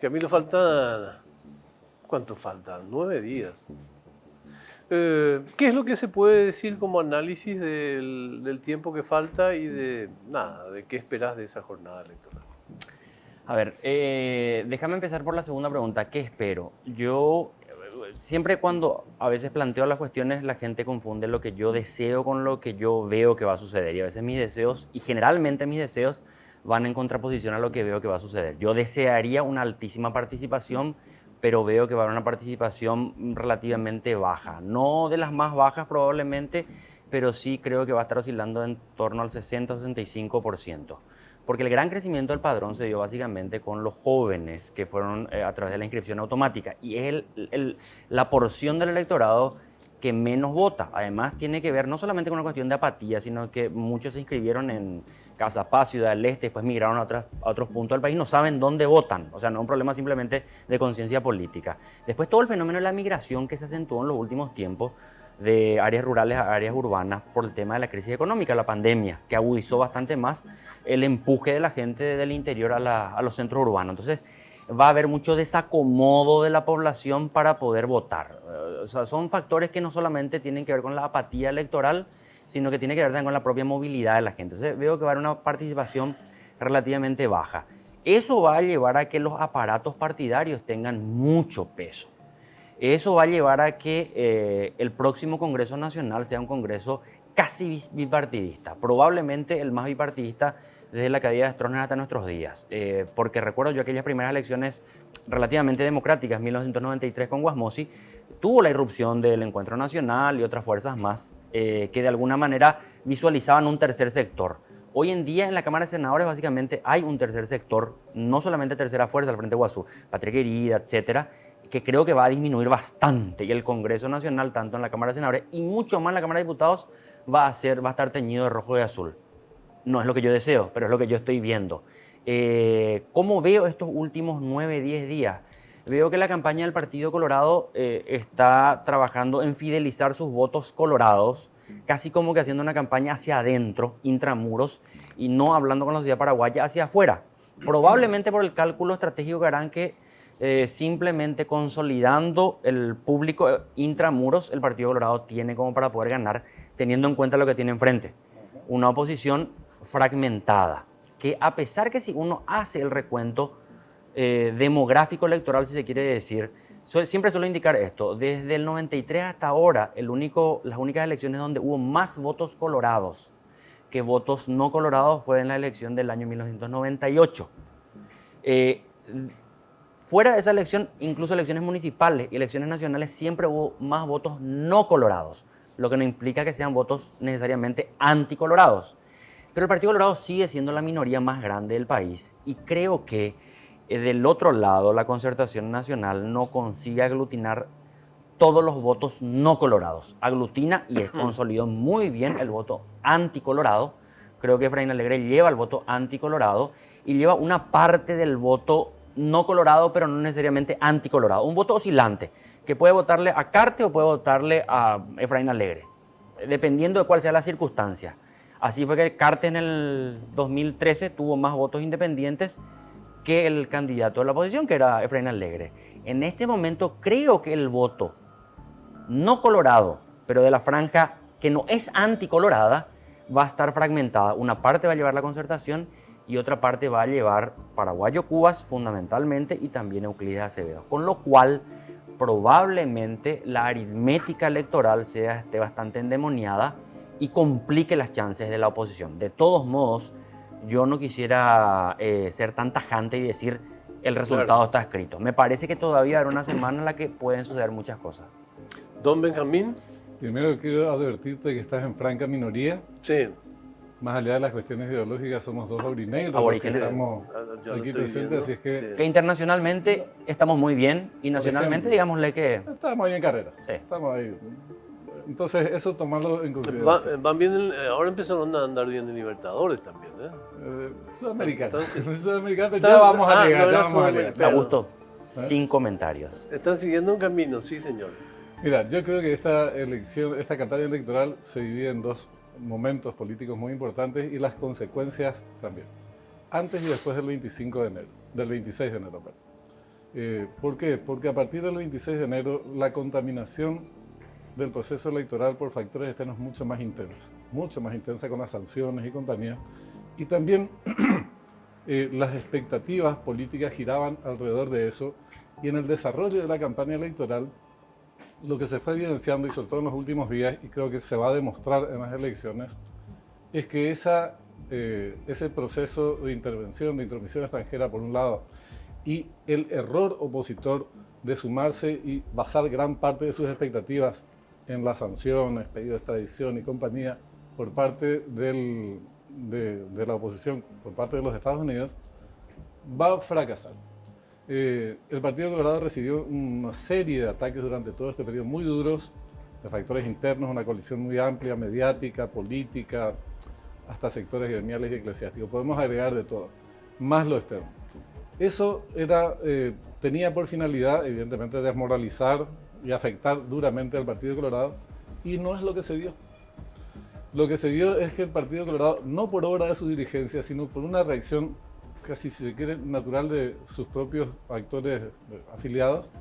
Camilo, falta... ¿Cuánto faltan? 9 días. ¿Qué es lo que se puede decir como análisis del tiempo que falta y de qué esperas de esa jornada electoral? A ver, déjame empezar por la segunda pregunta. ¿Qué espero? Yo, siempre cuando a veces planteo las cuestiones, la gente confunde lo que yo deseo con lo que yo veo que va a suceder. Y a veces mis deseos, y generalmente mis deseos, van en contraposición a lo que veo que va a suceder. Yo desearía una altísima participación, pero veo que va a haber una participación relativamente baja. No de las más bajas probablemente, pero sí creo que va a estar oscilando en torno al 60-65%. Porque el gran crecimiento del padrón se dio básicamente con los jóvenes que fueron a través de la inscripción automática. Y es la porción del electorado que menos vota. Además, tiene que ver no solamente con una cuestión de apatía, sino que muchos se inscribieron en Casa Paz, Ciudad del Este, después migraron a otros puntos del país, no saben dónde votan. O sea, no es un problema simplemente de conciencia política. Después, todo el fenómeno de la migración que se acentuó en los últimos tiempos de áreas rurales a áreas urbanas por el tema de la crisis económica, la pandemia, que agudizó bastante más el empuje de la gente del interior a los centros urbanos. Entonces, va a haber mucho desacomodo de la población para poder votar. O sea, son factores que no solamente tienen que ver con la apatía electoral, sino que tienen que ver también con la propia movilidad de la gente. Entonces, veo que va a haber una participación relativamente baja. Eso va a llevar a que los aparatos partidarios tengan mucho peso. Eso va a llevar a que el próximo Congreso Nacional sea un Congreso casi bipartidista, probablemente el más bipartidista desde la caída de Stroessner hasta nuestros días. Porque recuerdo yo aquellas primeras elecciones relativamente democráticas, 1993 con Guasmosi, tuvo la irrupción del Encuentro Nacional y otras fuerzas más que de alguna manera visualizaban un tercer sector. Hoy en día en la Cámara de Senadores básicamente hay un tercer sector, no solamente tercera fuerza, el Frente Guasú, Patria Querida, etcétera, que creo que va a disminuir bastante, y el Congreso Nacional, tanto en la Cámara de Senadores y mucho más en la Cámara de Diputados, va a estar teñido de rojo y azul. No es lo que yo deseo, pero es lo que yo estoy viendo. ¿Cómo veo estos últimos 9, 10 días? Veo que la campaña del Partido Colorado está trabajando en fidelizar sus votos colorados, casi como que haciendo una campaña hacia adentro, intramuros, y no hablando con la sociedad paraguaya hacia afuera. Probablemente por el cálculo estratégico que harán que simplemente consolidando el público intramuros, el Partido Colorado tiene como para poder ganar, teniendo en cuenta lo que tiene enfrente. Una oposición fragmentada, que a pesar que si uno hace el recuento demográfico electoral, si se quiere decir, siempre suelo indicar esto, desde el 93 hasta ahora, las únicas elecciones donde hubo más votos colorados que votos no colorados fue en la elección del año 1998. Fuera de esa elección, incluso elecciones municipales y elecciones nacionales, siempre hubo más votos no colorados, lo que no implica que sean votos necesariamente anticolorados. Pero el Partido Colorado sigue siendo la minoría más grande del país y creo que del otro lado la Concertación Nacional no consigue aglutinar todos los votos no colorados. Aglutina y consolidó muy bien el voto anticolorado. Creo que Efraín Alegre lleva el voto anticolorado y lleva una parte del voto no colorado, pero no necesariamente anticolorado. Un voto oscilante, que puede votarle a Carte o puede votarle a Efraín Alegre, dependiendo de cuál sea la circunstancia. Así fue que Carte en el 2013 tuvo más votos independientes que el candidato de la oposición, que era Efraín Alegre. En este momento creo que el voto no colorado, pero de la franja que no es anticolorada, va a estar fragmentada. Una parte va a llevar la Concertación y otra parte va a llevar Paraguayo Cubas fundamentalmente y también Euclides Acevedo. Con lo cual, probablemente la aritmética electoral esté bastante endemoniada y complique las chances de la oposición. De todos modos, yo no quisiera ser tan tajante y decir el resultado está escrito. Me parece que todavía habrá una semana en la que pueden suceder muchas cosas. Don Benjamín. Primero quiero advertirte que estás en franca minoría. Sí. Más allá de las cuestiones ideológicas, somos dos aurinegros Aborígenes. que estamos aquí presentes, así es que... Sí. Que internacionalmente estamos muy bien y nacionalmente digámosle que... Estamos ahí en carrera. Sí. Estamos ahí. Entonces, eso tomarlo en consideración. Van bien, ahora empezaron a andar bien en Libertadores también, Sudamericano. Entonces, Sudamericano, ya vamos a llegar, no ya era vamos a llegar. sudamericano. Augusto, sin comentarios. Están siguiendo un camino, sí, señor. Mira, yo creo que esta campaña electoral se divide en dos momentos políticos muy importantes y las consecuencias también. Antes y después del 26 de enero. Perdón. ¿Por qué? Porque a partir del 26 de enero la contaminación del proceso electoral por factores externos es mucho más intensa con las sanciones y compañía. Y también las expectativas políticas giraban alrededor de eso, y en el desarrollo de la campaña electoral lo que se fue evidenciando, y sobre todo en los últimos días, y creo que se va a demostrar en las elecciones, es que ese proceso de intervención, de intromisión extranjera por un lado, y el error opositor de sumarse y basar gran parte de sus expectativas en las sanciones, pedido de extradición y compañía por parte de la oposición, por parte de los Estados Unidos, va a fracasar. El Partido Colorado recibió una serie de ataques durante todo este periodo muy duros, de factores internos, una coalición muy amplia, mediática, política, hasta sectores gremiales y eclesiásticos. Podemos agregar de todo, más lo externo. Eso tenía por finalidad, evidentemente, desmoralizar y afectar duramente al Partido Colorado, y no es lo que se dio. Lo que se dio es que el Partido Colorado, no por obra de su dirigencia, sino por una reacción casi, si se quiere, natural de sus propios actores afiliados,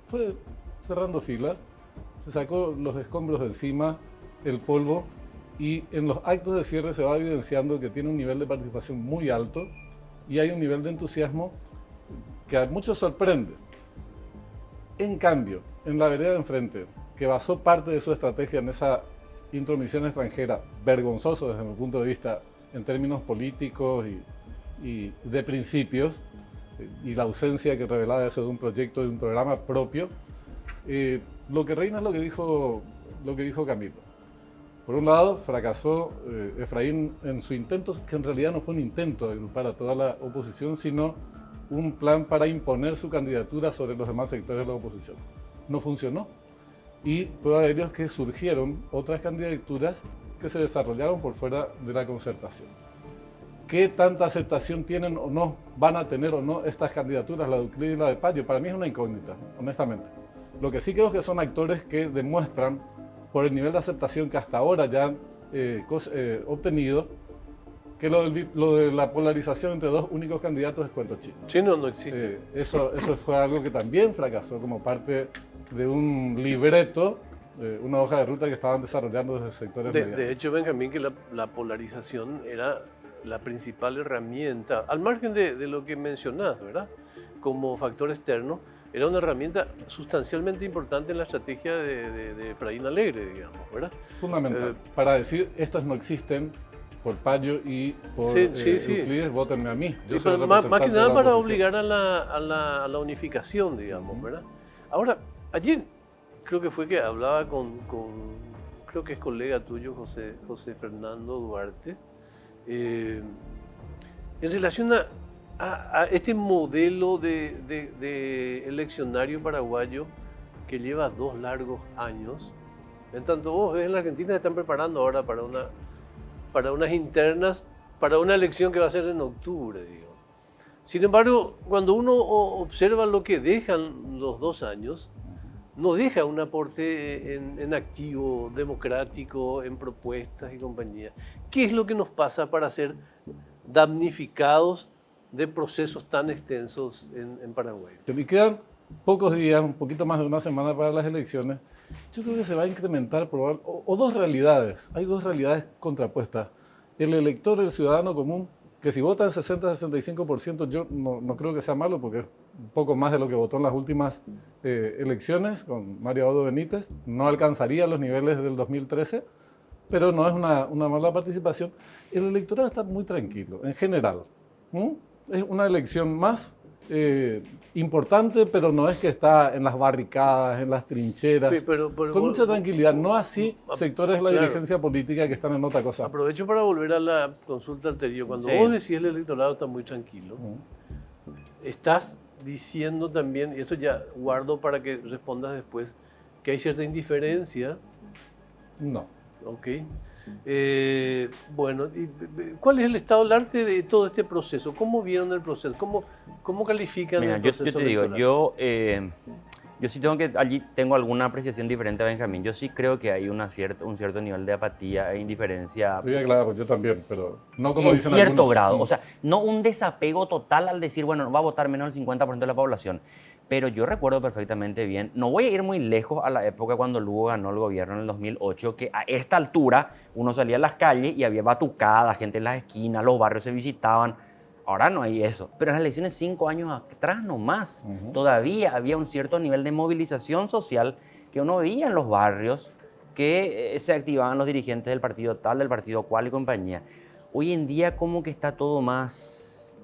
fue cerrando filas, se sacó los escombros de encima, el polvo, y en los actos de cierre se va evidenciando que tiene un nivel de participación muy alto y hay un nivel de entusiasmo que a muchos sorprende. En cambio, en la vereda de enfrente, que basó parte de su estrategia en esa intromisión extranjera, vergonzoso desde mi punto de vista en términos políticos y de principios, y la ausencia que revelaba eso de un proyecto, de un programa propio, lo que reina es lo que dijo Camilo. Por un lado, fracasó Efraín en su intento, que en realidad no fue un intento de agrupar a toda la oposición, sino un plan para imponer su candidatura sobre los demás sectores de la oposición. No funcionó. Y prueba de ello es que surgieron otras candidaturas que se desarrollaron por fuera de la concertación. ¿Qué tanta aceptación tienen o no, van a tener o no estas candidaturas, la de Euclides y la de Payo? Para mí es una incógnita, honestamente. Lo que sí creo que son actores que demuestran, por el nivel de aceptación que hasta ahora ya han obtenido, que lo de la polarización entre dos únicos candidatos es cuento chino. Sí, no existe. Eso fue algo que también fracasó como parte de un libreto, una hoja de ruta que estaban desarrollando desde sectores medianos. De hecho, Benjamín, que la polarización era la principal herramienta, al margen de lo que mencionás, ¿verdad? Como factor externo, era una herramienta sustancialmente importante en la estrategia de Efraín Alegre, digamos, ¿verdad? Fundamental. Para decir, estos no existen, por Payo y por Euclides, vótenme a mí. Yo soy más que nada para obligar a la unificación, digamos, ¿verdad? Ahora, ayer creo que fue que hablaba creo que es colega tuyo, José Fernando Duarte, en relación a este modelo de eleccionario paraguayo que lleva 2 largos años. En tanto vos ves, en la Argentina se están preparando ahora para unas internas, para una elección que va a ser en octubre, digo. Sin embargo, cuando uno observa lo que dejan los 2 años, no deja un aporte en activo, democrático, en propuestas y compañía. ¿Qué es lo que nos pasa para ser damnificados de procesos tan extensos en Paraguay? Y quedan pocos días, un poquito más de una semana para las elecciones. Yo creo que se va a incrementar o dos realidades. Hay 2 realidades contrapuestas. El elector, el ciudadano común, que si vota el 60-65%, yo no creo que sea malo, porque es un poco más de lo que votó en las últimas elecciones con Mario Abdo Benítez. No alcanzaría los niveles del 2013, pero no es una mala participación. El electorado está muy tranquilo, en general. Es una elección más importante, pero no es que está en las barricadas, en las trincheras, con mucha tranquilidad. No así sectores de la dirigencia política que están en otra cosa. Aprovecho para volver a la consulta anterior. Cuando vos decís el electorado está muy tranquilo, estás diciendo también, y esto ya guardo para que respondas después, que hay cierta indiferencia. No. Ok. Bueno, ¿cuál es el estado del arte de todo este proceso? ¿Cómo vieron el proceso? ¿Cómo califican el proceso? Yo te digo, yo sí allí tengo alguna apreciación diferente a Benjamín. Yo sí creo que hay un cierto nivel de apatía e indiferencia. Sí, claro, yo también, pero no como en dicen cierto algunos. grado. O sea, no un desapego total al decir, bueno, va a votar menos del 50% de la población. Pero yo recuerdo perfectamente bien, no voy a ir muy lejos a la época cuando Lugo ganó el gobierno en el 2008, que a esta altura uno salía a las calles y había batucadas, gente en las esquinas, los barrios se visitaban. Ahora no hay eso. Pero en las elecciones 5 años atrás nomás, todavía había un cierto nivel de movilización social que uno veía en los barrios, que se activaban los dirigentes del partido tal, del partido cual y compañía. Hoy en día como que está todo más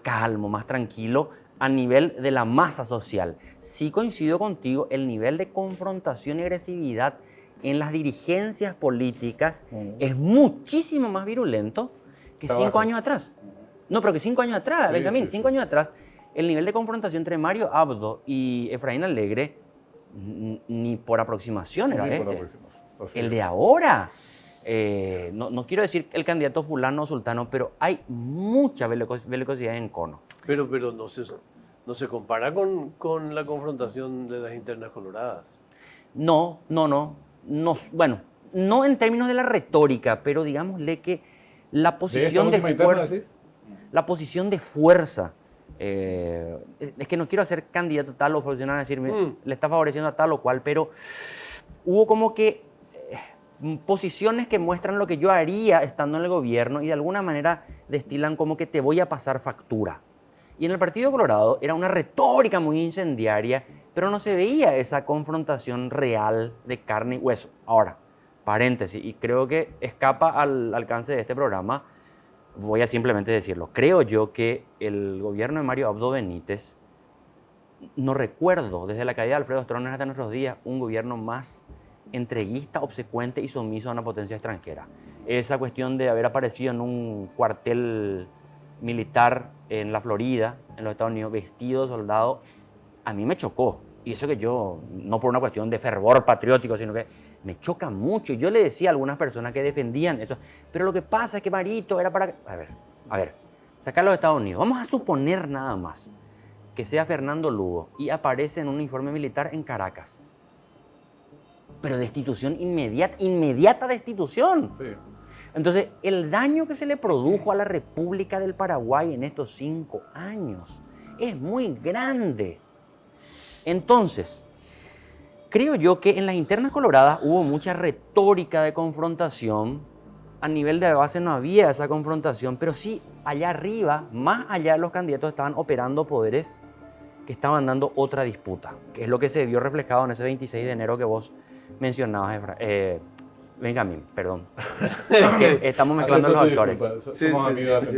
calmo, más tranquilo a nivel de la masa social. Sí coincido contigo, el nivel de confrontación y agresividad en las dirigencias políticas es muchísimo más virulento que 5 años atrás. No, pero que 5 años atrás, Benjamín, 5 años atrás, el nivel de confrontación entre Mario Abdo y Efraín Alegre ni por aproximación era el de ahora. No quiero decir el candidato fulano o sultano, pero hay mucha belicosidad en Cono. Pero no se compara con la confrontación de las internas coloradas. No. Bueno, no en términos de la retórica, pero digámosle que la posición de fuerza. La posición de fuerza. Es que no quiero ser candidato tal o profesional a decirme le está favoreciendo a tal o cual, pero hubo como que posiciones que muestran lo que yo haría estando en el gobierno y de alguna manera destilan como que te voy a pasar factura. Y en el Partido Colorado era una retórica muy incendiaria, pero no se veía esa confrontación real de carne y hueso. Ahora, paréntesis, y creo que escapa al alcance de este programa, voy a simplemente decirlo. Creo yo que el gobierno de Mario Abdo Benítez, no recuerdo desde la caída de Alfredo Stroessner hasta nuestros días un gobierno más entreguista, obsecuente y sumiso a una potencia extranjera. Esa cuestión de haber aparecido en un cuartel militar en la Florida, en los Estados Unidos, vestido de soldado, a mí me chocó. Y eso que yo, no por una cuestión de fervor patriótico, sino que me choca mucho. Yo le decía a algunas personas que defendían eso, pero lo que pasa es que Marito era para... A ver, sacarlo de Estados Unidos. Vamos a suponer nada más que sea Fernando Lugo y aparece en un uniforme militar en Caracas. Pero destitución inmediata destitución. Sí. Entonces, el daño que se le produjo a la República del Paraguay en estos 5 años es muy grande. Entonces, creo yo que en las internas coloradas hubo mucha retórica de confrontación. A nivel de base no había esa confrontación, pero sí allá arriba, más allá de los candidatos, estaban operando poderes que estaban dando otra disputa, que es lo que se vio reflejado en ese 26 de enero que vos mencionabas, Benjamín, perdón. Estamos mezclando los actores. Somos amigos.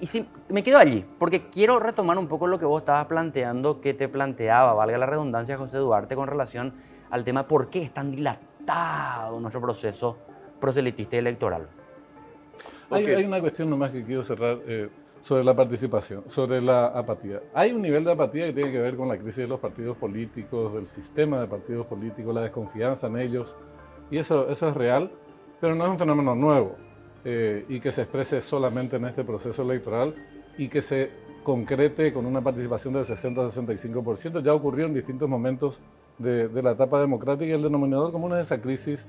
Sí, me quedo allí, porque quiero retomar un poco lo que vos estabas planteando, que te planteaba, valga la redundancia, José Duarte, con relación al tema por qué es tan dilatado nuestro proceso proselitista y electoral. Hay una cuestión nomás que quiero cerrar sobre la participación, sobre la apatía. Hay un nivel de apatía que tiene que ver con la crisis de los partidos políticos, del sistema de partidos políticos, la desconfianza en ellos. Y eso es real, pero no es un fenómeno nuevo y que se exprese solamente en este proceso electoral y que se concrete con una participación del 60-65%. Ya ocurrió en distintos momentos de la etapa democrática y el denominador común es esa crisis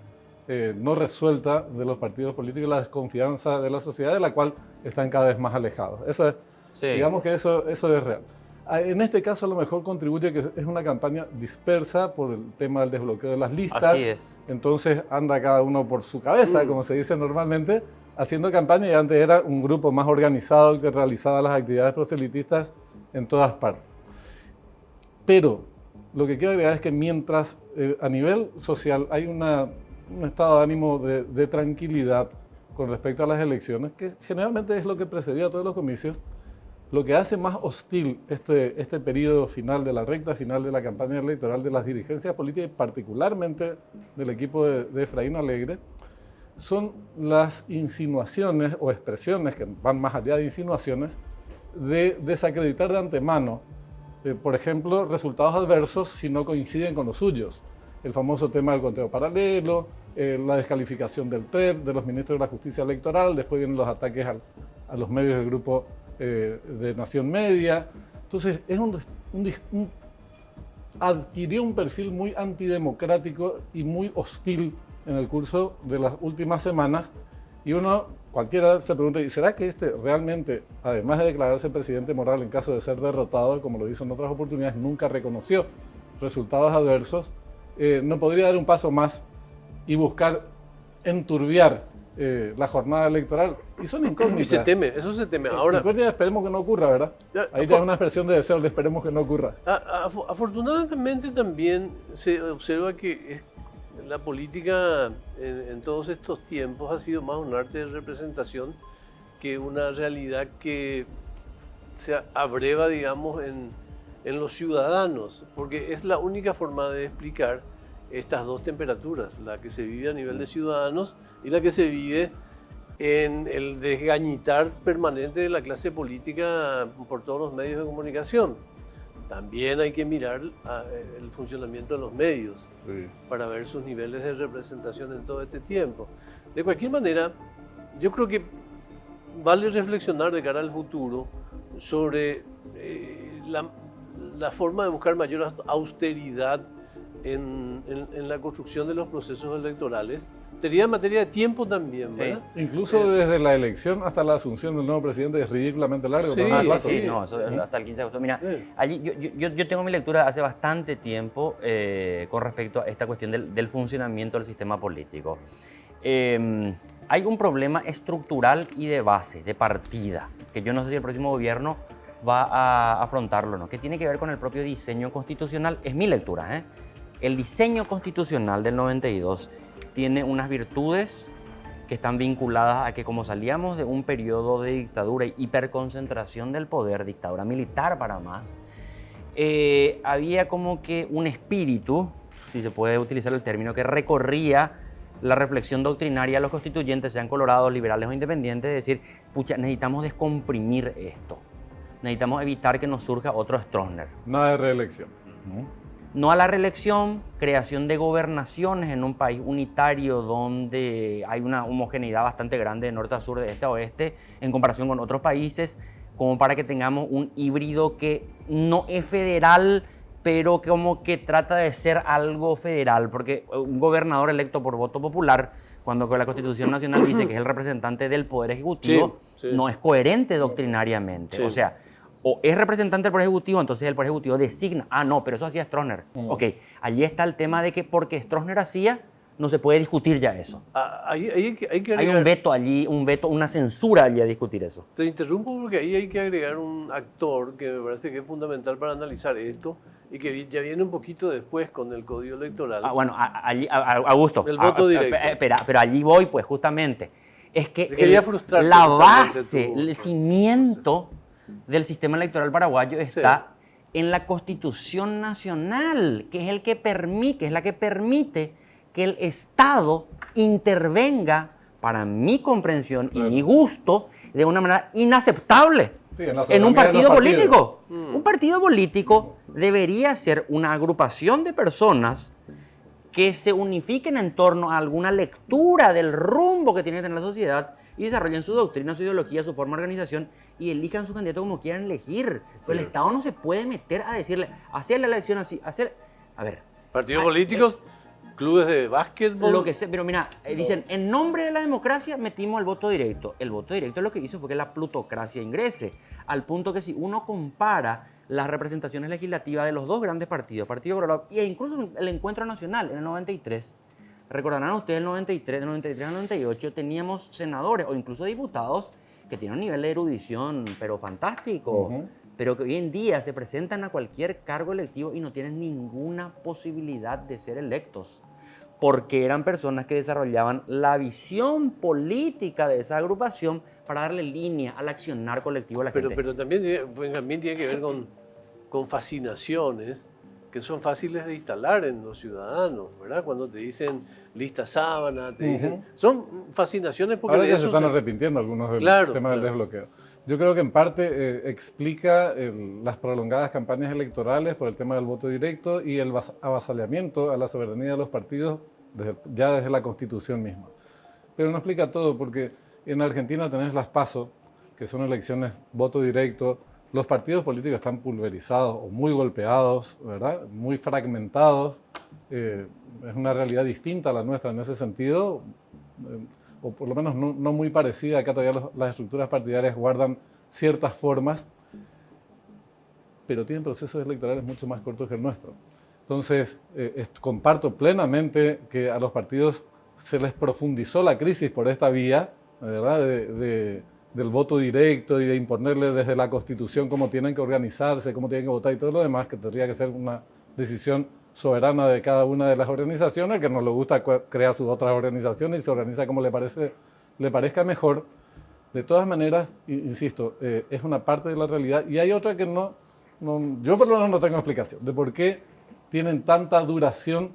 no resuelta de los partidos políticos, la desconfianza de la sociedad de la cual están cada vez más alejados. Eso es, sí. Digamos que eso es real. En este caso a lo mejor contribuye que es una campaña dispersa por el tema del desbloqueo de las listas. Así es. Entonces anda cada uno por su cabeza, como se dice normalmente, haciendo campaña, y antes era un grupo más organizado el que realizaba las actividades proselitistas en todas partes. Pero lo que quiero agregar es que mientras a nivel social hay un estado de ánimo de tranquilidad con respecto a las elecciones, que generalmente es lo que precedía a todos los comicios, lo que hace más hostil este periodo final de la recta final de la campaña electoral de las dirigencias políticas, y particularmente del equipo de Efraín Alegre, son las insinuaciones o expresiones que van más allá de insinuaciones de desacreditar de antemano, por ejemplo, resultados adversos si no coinciden con los suyos. El famoso tema del conteo paralelo, la descalificación del TREP, de los ministros de la Justicia Electoral, después vienen los ataques a los medios del grupo de Nación Media. Entonces, adquirió un perfil muy antidemocrático y muy hostil en el curso de las últimas semanas, Y cualquiera se pregunta, ¿y será que realmente, además de declararse presidente moral en caso de ser derrotado, como lo hizo en otras oportunidades, nunca reconoció resultados adversos? ¿No podría dar un paso más y buscar enturbiar la jornada electoral? Y son incógnitas. Eso se teme. Ahora, esperemos que no ocurra, ¿verdad? Ahí ya es una expresión de deseo, esperemos que no ocurra. Afortunadamente también se observa que la política en todos estos tiempos ha sido más un arte de representación que una realidad que se abreva, digamos, en los ciudadanos, porque es la única forma de explicar estas dos temperaturas, la que se vive a nivel de ciudadanos y la que se vive en el desgañitar permanente de la clase política por todos los medios de comunicación. También hay que mirar el funcionamiento de los medios para ver sus niveles de representación en todo este tiempo. De cualquier manera, yo creo que vale reflexionar de cara al futuro sobre la forma de buscar mayor austeridad en la construcción de los procesos electorales. Sería materia de tiempo también, ¿verdad? Sí. Incluso desde la elección hasta la asunción del nuevo presidente es ridículamente largo. Sí, no, eso hasta el 15 de agosto. Mira, allí yo tengo mi lectura hace bastante tiempo con respecto a esta cuestión del funcionamiento del sistema político. Hay un problema estructural y de base, de partida, que yo no sé si el próximo gobierno va a afrontarlo o no, que tiene que ver con el propio diseño constitucional. Es mi lectura, ¿eh? El diseño constitucional del 92 tiene unas virtudes que están vinculadas a que como salíamos de un periodo de dictadura y hiperconcentración del poder, dictadura militar para más, había como que un espíritu, si se puede utilizar el término, que recorría la reflexión doctrinaria de los constituyentes, sean colorados, liberales o independientes, de decir, pucha, necesitamos descomprimir esto, necesitamos evitar que nos surja otro Stroessner. Nada de reelección. No a la reelección, creación de gobernaciones en un país unitario donde hay una homogeneidad bastante grande de norte a sur, de este a oeste, en comparación con otros países, como para que tengamos un híbrido que no es federal, pero como que trata de ser algo federal, porque un gobernador electo por voto popular, cuando la Constitución Nacional dice que es el representante del Poder Ejecutivo, no es coherente doctrinariamente. O sea, o es representante del Poder Ejecutivo, entonces el Poder Ejecutivo designa. Ah, no, pero eso hacía Stroessner. Ok, allí está el tema de que porque Stroessner hacía, no se puede discutir ya eso. Hay un veto allí, una censura allí a discutir eso. Te interrumpo porque ahí hay que agregar un actor que me parece que es fundamental para analizar esto y que ya viene un poquito después con el Código Electoral. Bueno, allí, Augusto. El voto directo. Pero allí voy, pues justamente. Es que la base, el cimiento del sistema electoral paraguayo está en la Constitución Nacional, que es la que permite que el Estado intervenga, para mi comprensión y mi gusto, de una manera inaceptable en un partido político. Un partido político debería ser una agrupación de personas que se unifiquen en torno a alguna lectura del rumbo que tiene que tener la sociedad y desarrollen su doctrina, su ideología, su forma de organización y elijan su candidato como quieran elegir. Pero el Estado no se puede meter a decirle, hacer la elección así, A ver. Partidos políticos, clubes de básquetbol. Lo que sé, pero mira, dicen, en nombre de la democracia metimos el voto directo. El voto directo lo que hizo fue que la plutocracia ingrese. Al punto que si uno compara las representaciones legislativas de los dos grandes partidos, Partido Colorado e incluso el Encuentro Nacional en el 93, recordarán ustedes el 93, del 93 al 98 teníamos senadores o incluso diputados que tienen un nivel de erudición pero fantástico, pero que hoy en día se presentan a cualquier cargo electivo y no tienen ninguna posibilidad de ser electos, porque eran personas que desarrollaban la visión política de esa agrupación para darle línea al accionar colectivo a la gente. Pero también tiene que ver con fascinaciones que son fáciles de instalar en los ciudadanos, ¿verdad? Cuando te dicen lista sábana, te dicen... Son fascinaciones porque... Ahora ya se están arrepintiendo algunos del tema del desbloqueo. Yo creo que en parte explica las prolongadas campañas electorales por el tema del voto directo y el avasallamiento a la soberanía de los partidos ya desde la Constitución misma. Pero no explica todo porque en Argentina tenés las PASO, que son elecciones voto directo. Los partidos políticos están pulverizados o muy golpeados, ¿verdad? Muy fragmentados. Es una realidad distinta a la nuestra en ese sentido. o por lo menos no muy parecida. Acá todavía las estructuras partidarias guardan ciertas formas, pero tienen procesos electorales mucho más cortos que el nuestro. Entonces, comparto plenamente que a los partidos se les profundizó la crisis por esta vía, ¿verdad? Del voto directo y de imponerle desde la Constitución cómo tienen que organizarse, cómo tienen que votar y todo lo demás, que tendría que ser una decisión soberana de cada una de las organizaciones. El que no le gusta crea sus otras organizaciones y se organiza como le parezca mejor. De todas maneras, insisto, es una parte de la realidad y hay otra que yo por lo menos no tengo explicación de por qué tienen tanta duración.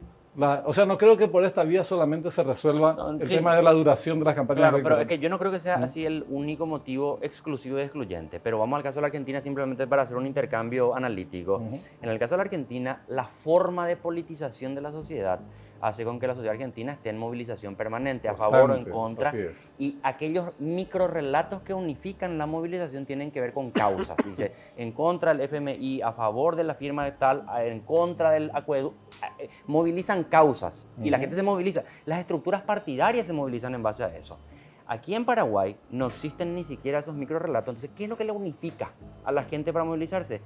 O sea, no creo que por esta vía solamente se resuelva el tema de la duración de las campañas Claro, electorales. pero es que yo no creo que sea así el único motivo exclusivo y excluyente. Pero vamos al caso de la Argentina simplemente para hacer un intercambio analítico. En el caso de la Argentina, la forma de politización de la sociedad hace con que la sociedad argentina esté en movilización permanente, a favor o en contra. Y aquellos microrelatos que unifican la movilización tienen que ver con causas. Dice, en contra del FMI, a favor de la firma de tal, en contra del acueducto. Movilizan causas y la gente se moviliza. Las estructuras partidarias se movilizan en base a eso. Aquí en Paraguay no existen ni siquiera esos microrelatos. Entonces, ¿qué es lo que le unifica a la gente para movilizarse?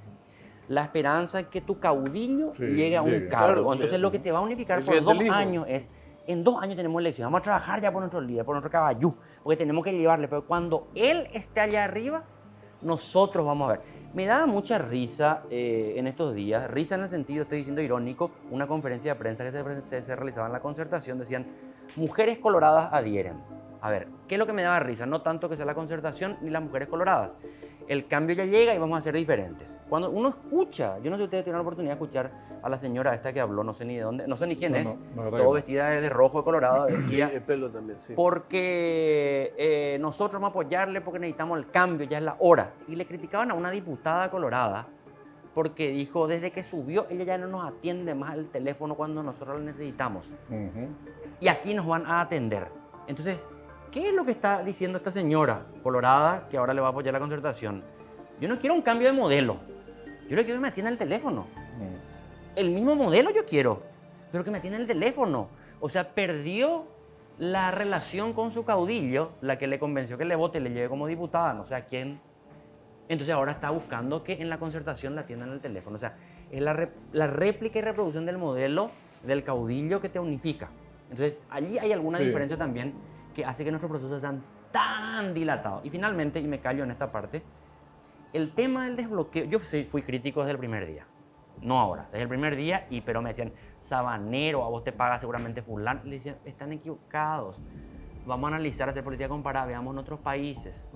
La esperanza de que tu caudillo llegue a un cargo. Claro, entonces, lo que te va a unificar por 2 años es, en 2 años tenemos elecciones, vamos a trabajar ya por nuestro líder, por nuestro caballú, porque tenemos que llevarle, pero cuando él esté allá arriba, nosotros vamos a ver. Me daba mucha risa en estos días, risa en el sentido, estoy diciendo irónico, una conferencia de prensa que se realizaba en la Concertación, decían, mujeres coloradas adhieren. A ver, ¿qué es lo que me daba risa? No tanto que sea la Concertación ni las mujeres coloradas. El cambio ya llega y vamos a ser diferentes. Cuando uno escucha, yo no sé si ustedes tuvieron la oportunidad de escuchar a la señora esta que habló, no sé ni de dónde, no sé ni quién es, todo vestida de rojo, de colorado, decía, sí, el pelo también, sí. Porque nosotros vamos a apoyarle porque necesitamos el cambio, ya es la hora. Y le criticaban a una diputada colorada porque dijo, desde que subió, ella ya no nos atiende más el teléfono cuando nosotros lo necesitamos. Y aquí nos van a atender. Entonces, ¿qué es lo que está diciendo esta señora colorada que ahora le va a apoyar la Concertación? Yo no quiero un cambio de modelo. Yo lo quiero que me atienda el teléfono. El mismo modelo yo quiero, pero que me atienda el teléfono. O sea, perdió la relación con su caudillo, la que le convenció que le vote y le lleve como diputada, no sé a quién. Entonces ahora está buscando que en la Concertación la atiendan el teléfono. O sea, es la réplica y reproducción del modelo del caudillo que te unifica. Entonces, allí hay alguna diferencia también que hace que nuestros procesos sean tan dilatados. Y finalmente, y me callo en esta parte, el tema del desbloqueo, yo fui crítico desde el primer día, no ahora, desde el primer día, pero me decían, sabanero, a vos te paga seguramente fulano, y le decían, están equivocados, vamos a analizar, hacer política comparada, veamos en otros países,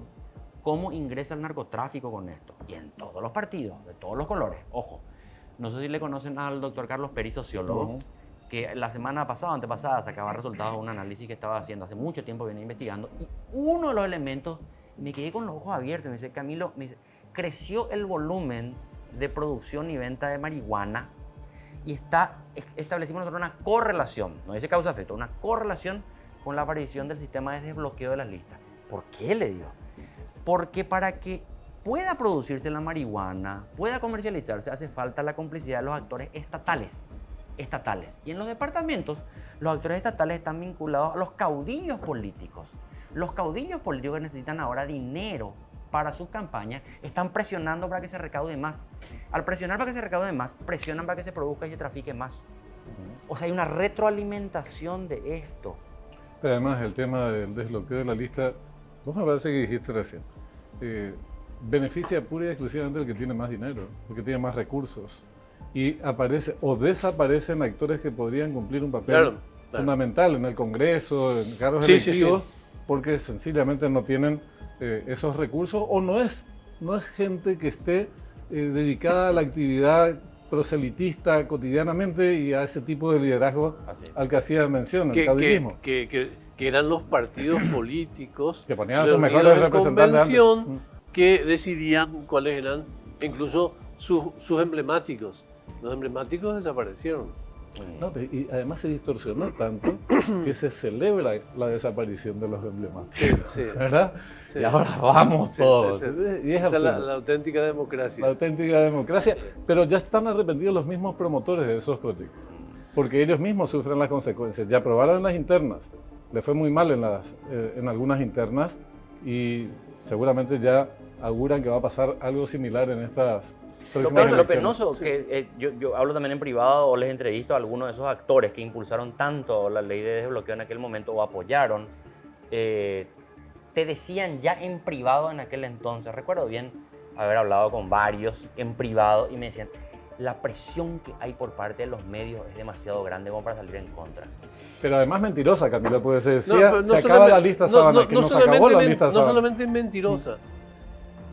cómo ingresa el narcotráfico con esto, y en todos los partidos, de todos los colores, ojo, no sé si le conocen al doctor Carlos Peri, sociólogo, que la semana pasada, antepasada, sacaba resultados de un análisis que estaba haciendo hace mucho tiempo, venía investigando, y uno de los elementos, me quedé con los ojos abiertos, me dice, Camilo, creció el volumen de producción y venta de marihuana y establecimos nosotros una correlación, no dice causa-efecto, una correlación con la aparición del sistema de desbloqueo de las listas. ¿Por qué, le digo? Porque para que pueda producirse la marihuana, pueda comercializarse, hace falta la complicidad de los actores estatales. Y en los departamentos, los actores estatales están vinculados a los caudillos políticos. Los caudillos políticos que necesitan ahora dinero para sus campañas están presionando para que se recaude más. Al presionar para que se recaude más, presionan para que se produzca y se trafique más. O sea, hay una retroalimentación de esto. Pero además, el tema del desbloqueo de la lista, vos me parece que dijiste recién, beneficia pura y exclusivamente al que tiene más dinero, el que tiene más recursos. Y aparece o desaparecen actores que podrían cumplir un papel fundamental en el Congreso, en cargos electivos, porque sencillamente no tienen esos recursos o no es gente que esté dedicada a la actividad proselitista cotidianamente y a ese tipo de liderazgo al que hacía mención, el caudillismo. Que eran los partidos políticos que ponían a sus mejores representantes que decidían cuáles eran incluso sus emblemáticos. Los emblemáticos desaparecieron. No, y además se distorsionó tanto que se celebra la desaparición de los emblemáticos, ¿verdad? Sí. Y ahora vamos todos. Y es la auténtica democracia. La auténtica democracia, pero ya están arrepentidos los mismos promotores de esos proyectos, porque ellos mismos sufren las consecuencias. Ya aprobaron las internas, le fue muy mal en algunas internas y seguramente ya auguran que va a pasar algo similar en estas próximas Lo elecciones. penoso, que yo hablo también en privado o les entrevisto a algunos de esos actores que impulsaron tanto la ley de desbloqueo en aquel momento o apoyaron, te decían ya en privado en aquel entonces, recuerdo bien haber hablado con varios en privado y me decían, la presión que hay por parte de los medios es demasiado grande como para salir en contra. Pero además mentirosa, Camila, porque se decía, pero se acaba la lista sábana, que no se acabó la lista no sábana. solamente mentirosa,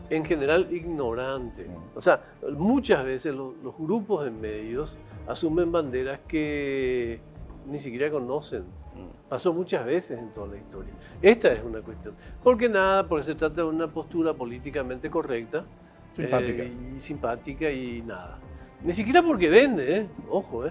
en general ignorante. O sea, muchas veces los grupos de medios asumen banderas que ni siquiera conocen. Pasó muchas veces en toda la historia. Esta es una cuestión. Porque se trata de una postura políticamente correcta, Simpática. y simpática y nada. Ni siquiera porque vende, ojo.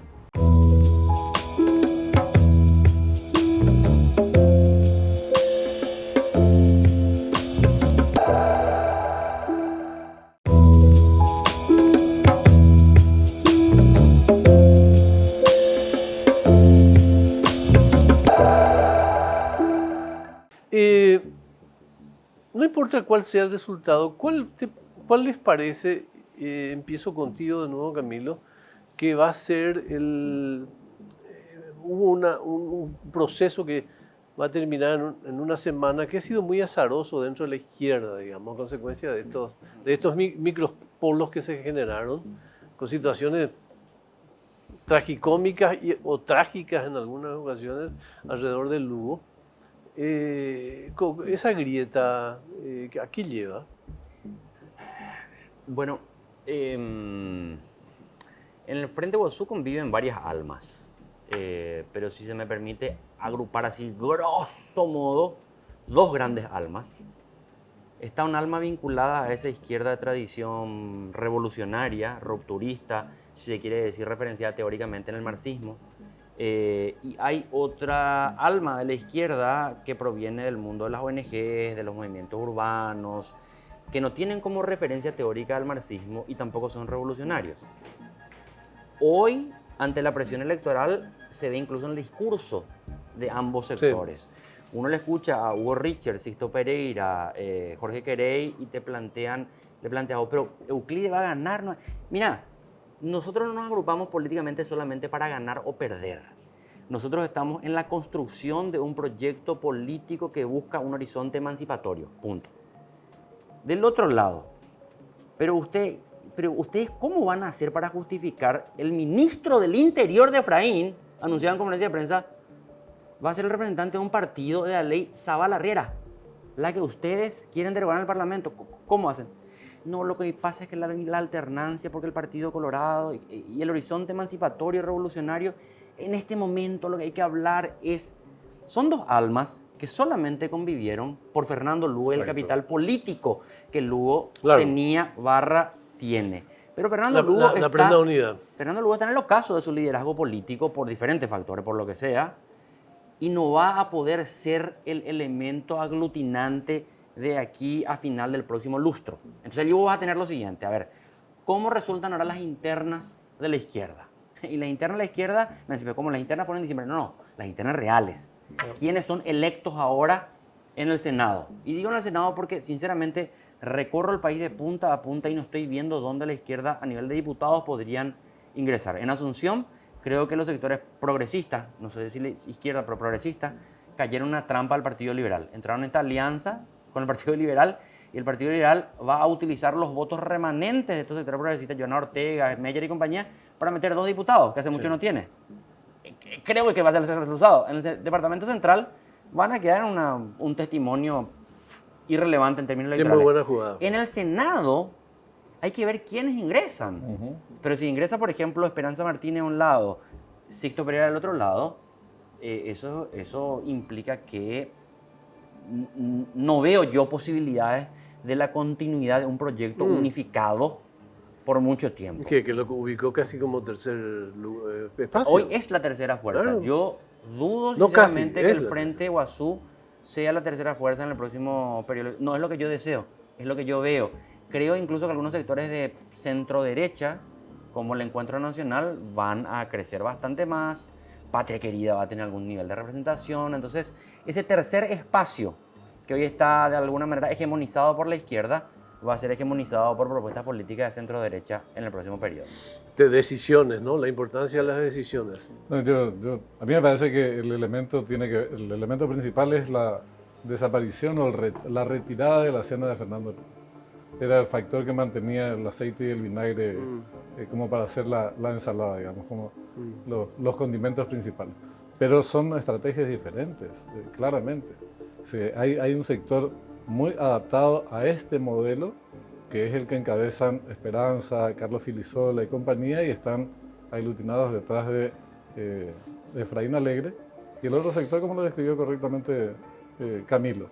No importa cuál sea el resultado, ¿cuál les parece, empiezo contigo de nuevo, Camilo, que va a ser hubo un proceso que va a terminar en una semana que ha sido muy azaroso dentro de la izquierda, digamos, a consecuencia de estos micropolos que se generaron, con situaciones tragicómicas o trágicas en algunas ocasiones alrededor del Lugo? Esa grieta, ¿a qué lleva? Bueno, en el Frente Guazú conviven varias almas, pero si se me permite agrupar así, grosso modo, dos grandes almas. Está un alma vinculada a esa izquierda de tradición revolucionaria, rupturista, si se quiere decir referenciada teóricamente en el marxismo. Y hay otra alma de la izquierda que proviene del mundo de las ONGs, de los movimientos urbanos, que no tienen como referencia teórica al marxismo y tampoco son revolucionarios. Hoy, ante la presión electoral, se ve incluso en el discurso de ambos sectores. Sí. Uno le escucha a Hugo Richter, Sixto Pereira, Jorge Querey y le plantean, pero Euclides va a ganar. No. Mira, nosotros no nos agrupamos políticamente solamente para ganar o perder. Nosotros estamos en la construcción de un proyecto político que busca un horizonte emancipatorio, punto. Del otro lado, pero ustedes, ¿cómo van a hacer para justificar el ministro del Interior de Efraín, anunciado en conferencia de prensa, va a ser el representante de un partido de la ley Zavala-Riera, la que ustedes quieren derogar en el Parlamento? ¿Cómo hacen? No, lo que pasa es que la alternancia, porque el Partido Colorado y el horizonte emancipatorio y revolucionario, en este momento lo que hay que hablar son dos almas que solamente convivieron por Fernando Lugo y el capital político que Lugo tenía tiene. Pero Fernando Lugo está en el ocaso de su liderazgo político por diferentes factores, por lo que sea, y no va a poder ser el elemento aglutinante de aquí a final del próximo lustro. Entonces allí vos vas a tener lo siguiente, a ver, ¿cómo resultan ahora las internas de la izquierda? Y las internas de la izquierda, como las internas fueron en diciembre, no, las internas reales. ¿Quiénes son electos ahora en el Senado? Y digo en el Senado porque, sinceramente, recorro el país de punta a punta y no estoy viendo dónde la izquierda a nivel de diputados podrían ingresar. En Asunción, creo que los sectores progresistas, no sé si la izquierda, pero progresistas, cayeron en una trampa al Partido Liberal. Entraron en esta alianza con el Partido Liberal y el Partido Liberal va a utilizar los votos remanentes de estos sectores progresistas, Joana Ortega, Meyer y compañía, para meter 2 diputados, que hace mucho no tiene. Creo que va a ser ese resultado. En el Departamento Central van a quedar un testimonio irrelevante en términos electorales. Qué muy buena jugada. En el Senado hay que ver quiénes ingresan. Pero si ingresa, por ejemplo, Esperanza Martínez a un lado, Sixto Pereira al otro lado, eso implica que no veo yo posibilidades de la continuidad de un proyecto unificado por mucho tiempo. Que lo ubicó casi como tercer espacio. Hoy es la tercera fuerza. Claro. Yo dudo sinceramente que el Frente Guazú sea la tercera fuerza en el próximo periodo. No es lo que yo deseo, es lo que yo veo. Creo incluso que algunos sectores de centro derecha, como el Encuentro Nacional, van a crecer bastante más. Patria Querida va a tener algún nivel de representación. Entonces, ese tercer espacio que hoy está de alguna manera hegemonizado por la izquierda, va a ser hegemonizado por propuestas políticas de centro-derecha en el próximo periodo. De decisiones, ¿no? La importancia de las decisiones. No, a mí me parece que el elemento principal es la desaparición o la retirada de la cena de Fernando Lugo. Era el factor que mantenía el aceite y el vinagre como para hacer la ensalada, digamos, como los condimentos principales. Pero son estrategias diferentes, claramente. Sí, hay un sector muy adaptado a este modelo, que es el que encabezan Esperanza, Carlos Filisola y compañía, y están aglutinados detrás de Efraín Alegre. Y el otro sector, como lo describió correctamente Camilo,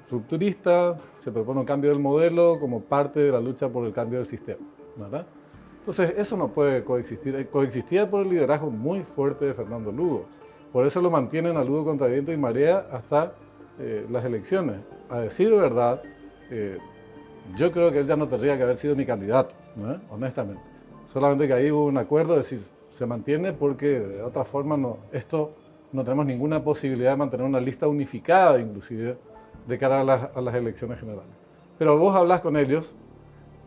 rupturista, se propone un cambio del modelo como parte de la lucha por el cambio del sistema, ¿verdad? Entonces, eso no puede coexistir. Coexistía por el liderazgo muy fuerte de Fernando Lugo. Por eso lo mantienen a Lugo contra viento y marea hasta las elecciones. A decir verdad, yo creo que él ya no tendría que haber sido ni candidato, ¿no? Honestamente. Solamente que ahí hubo un acuerdo de decir, se mantiene porque de otra forma no tenemos ninguna posibilidad de mantener una lista unificada, inclusive, de cara a las elecciones generales. Pero vos hablas con ellos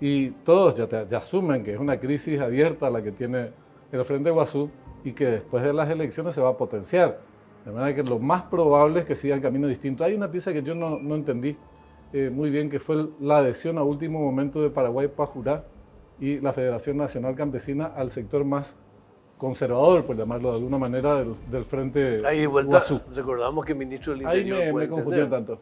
y todos ya asumen que es una crisis abierta la que tiene el Frente Guazú y que después de las elecciones se va a potenciar. De manera que lo más probable es que sigan camino distinto. Hay una pieza que yo no entendí muy bien, que fue la adhesión a último momento de Paraguay Pajurá y la Federación Nacional Campesina al sector más conservador, por llamarlo de alguna manera, del Frente Ahí de vuelta, Guazú. recordamos que el ministro del Interior Ahí me confundió tanto.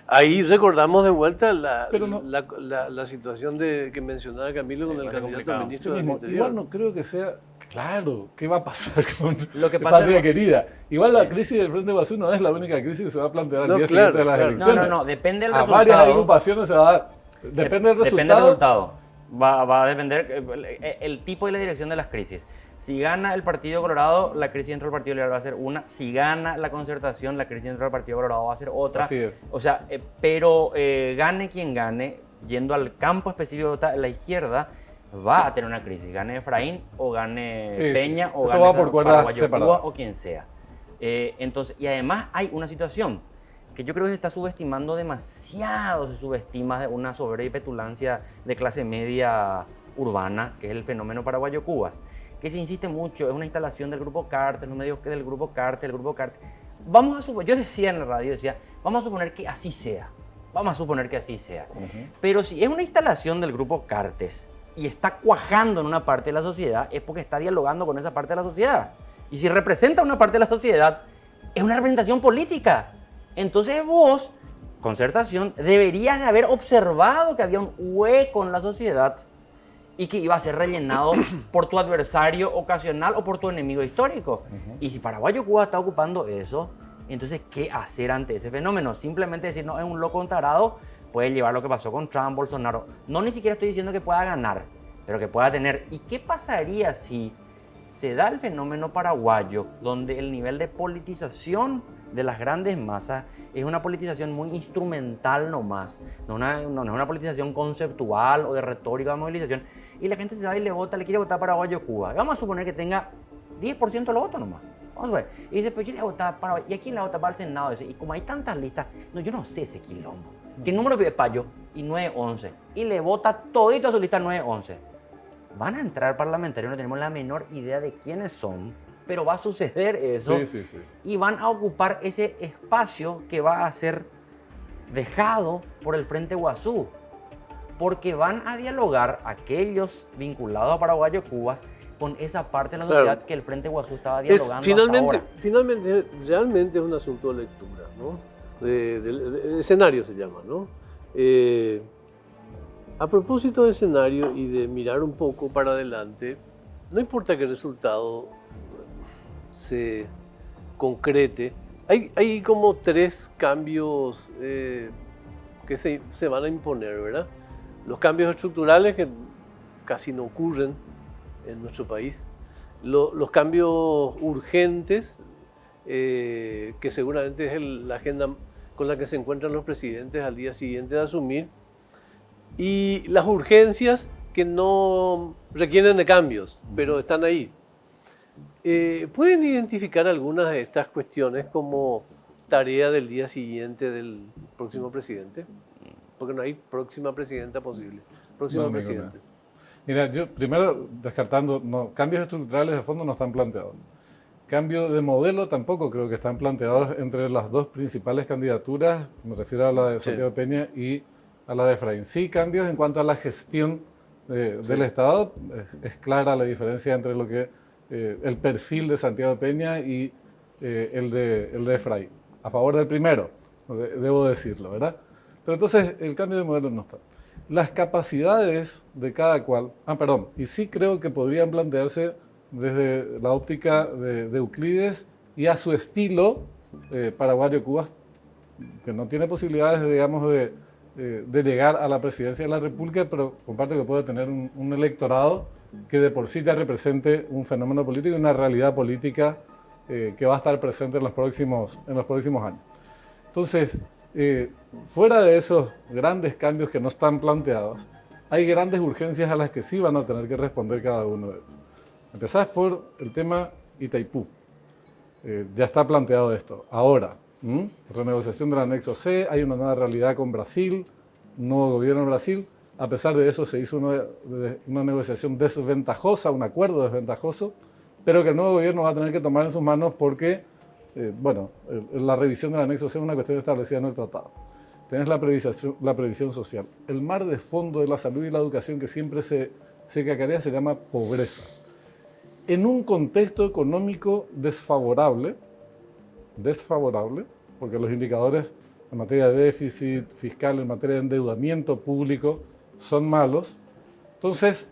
Ahí recordamos de vuelta Pero no. la situación que mencionaba Camilo con el candidato a ministro del Interior. Igual no creo que sea claro qué va a pasar con Lo que pasa Patria es- Querida. Igual Sí. la crisis del Frente Guazú no es la única crisis que se va a plantear al No, día claro, siguiente de las claro. elecciones. No, depende del A resultado. varias agrupaciones se va a dar. Depende del resultado. Va a depender el tipo y la dirección de las crisis. Si gana el Partido Colorado, la crisis dentro del Partido Liberal va a ser una. Si gana la Concertación, la crisis dentro del Partido Colorado va a ser otra. Así es. O sea, pero gane quien gane, yendo al campo específico de la izquierda, va a tener una crisis. Gane Efraín o gane Sí, Peña sí. o Eso gane va por cuerdas Paraguayo Cuba separadas. o quien sea. Entonces, y además hay una situación que yo creo que se está subestimando demasiado, se subestima de una soberbia y petulancia de clase media urbana, que es el fenómeno Paraguayo Cubas, que se insiste mucho, es una instalación del Grupo Cártel, los medios del Grupo Cártel, Vamos a suponer, yo decía en la radio, vamos a suponer que así sea, pero si es una instalación del Grupo Cartes y está cuajando en una parte de la sociedad, es porque está dialogando con esa parte de la sociedad. Y si representa una parte de la sociedad, es una representación política. Entonces vos, Concertación, deberías de haber observado que había un hueco en la sociedad y que iba a ser rellenado por tu adversario ocasional o por tu enemigo histórico. Y si Paraguayo Cuba está ocupando eso, entonces, ¿qué hacer ante ese fenómeno? Simplemente decir, no, es un loco, un tarado, puede llevar lo que pasó con Trump, Bolsonaro. No, ni siquiera estoy diciendo que pueda ganar, pero que pueda tener. ¿Y qué pasaría si se da el fenómeno paraguayo, donde el nivel de politización de las grandes masas es una politización muy instrumental nomás, no es una politización conceptual o de retórica de movilización, y la gente se va y le quiere votar a Paraguayo Cuba? Vamos a suponer que tenga 10% de los votos nomás. Vamos a ver. Y dice, pues yo le voy a votar para... ¿Y a quién le voy a votar para el Senado? Y como hay tantas listas, no, yo no sé ese quilombo. ¿Qué número pide Payo? Y 911. Y le vota todito a su lista 911. Van a entrar parlamentarios, no tenemos la menor idea de quiénes son, pero va a suceder eso. Sí. Y van a ocupar ese espacio que va a ser dejado por el Frente Guazú. Porque van a dialogar aquellos vinculados a Paraguayo Cubas con esa parte de la sociedad que el Frente Guazú estaba dialogando finalmente, hasta ahora. finalmente, realmente es un asunto de lectura, ¿no? De escenario se llama, ¿no? A propósito de escenario y de mirar un poco para adelante, no importa que el resultado se concrete, hay como tres cambios que se van a imponer, ¿verdad? Los cambios estructurales que casi no ocurren en nuestro país, los cambios urgentes, que seguramente es la agenda con la que se encuentran los presidentes al día siguiente de asumir, y las urgencias que no requieren de cambios, pero están ahí. ¿Pueden identificar algunas de estas cuestiones como tarea del día siguiente del próximo presidente? Porque no hay próxima presidenta posible. Próximo No, presidente. Mira, yo primero descartando, no, cambios estructurales de fondo no están planteados. Cambio de modelo tampoco creo que están planteados entre las dos principales candidaturas, me refiero a la de Santiago Peña y a la de Efraín. Sí, cambios en cuanto a la gestión del Estado, es clara la diferencia entre lo que el perfil de Santiago Peña y el de Efraín. A favor del primero, debo decirlo, ¿verdad? Pero entonces el cambio de modelo no está. Las capacidades de cada cual, y sí creo que podrían plantearse desde la óptica de Euclides y a su estilo paraguayo-Cuba, que no tiene posibilidades, digamos, de llegar a la presidencia de la República, pero comparto que puede tener un electorado que de por sí ya represente un fenómeno político y una realidad política que va a estar presente en los próximos años. Entonces, fuera de esos grandes cambios que no están planteados, hay grandes urgencias a las que sí van a tener que responder cada uno de ellos. Empezás por el tema Itaipú. Ya está planteado esto. Ahora, renegociación del anexo C, hay una nueva realidad con Brasil, nuevo gobierno en Brasil. A pesar de eso se hizo una negociación desventajosa, un acuerdo desventajoso, pero que el nuevo gobierno va a tener que tomar en sus manos porque la revisión del anexo C es una cuestión establecida en el tratado. Tenés la previsión social. El mar de fondo de la salud y la educación que siempre se cacarea se llama pobreza. En un contexto económico desfavorable, porque los indicadores en materia de déficit fiscal, en materia de endeudamiento público, son malos. Entonces,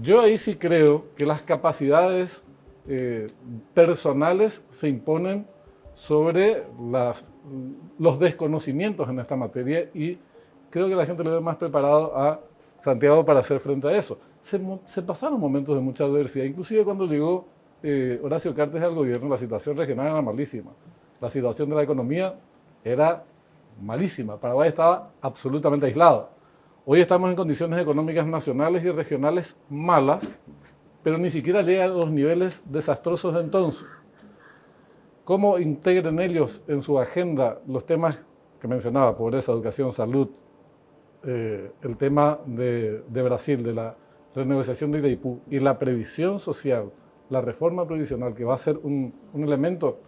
yo ahí sí creo que las capacidades personales se imponen sobre los desconocimientos en esta materia y creo que la gente le ve más preparado a Santiago para hacer frente a eso. Se pasaron momentos de mucha adversidad, inclusive cuando llegó Horacio Cartes al gobierno, la situación regional era malísima, la situación de la economía era malísima, Paraguay estaba absolutamente aislado. Hoy estamos en condiciones económicas nacionales y regionales malas, pero ni siquiera llega a los niveles desastrosos de entonces. ¿Cómo integren ellos en su agenda los temas que mencionaba, pobreza, educación, salud, el tema de Brasil, de la renegociación de Itaipú y la previsión social, la reforma previsional, que va a ser un elemento,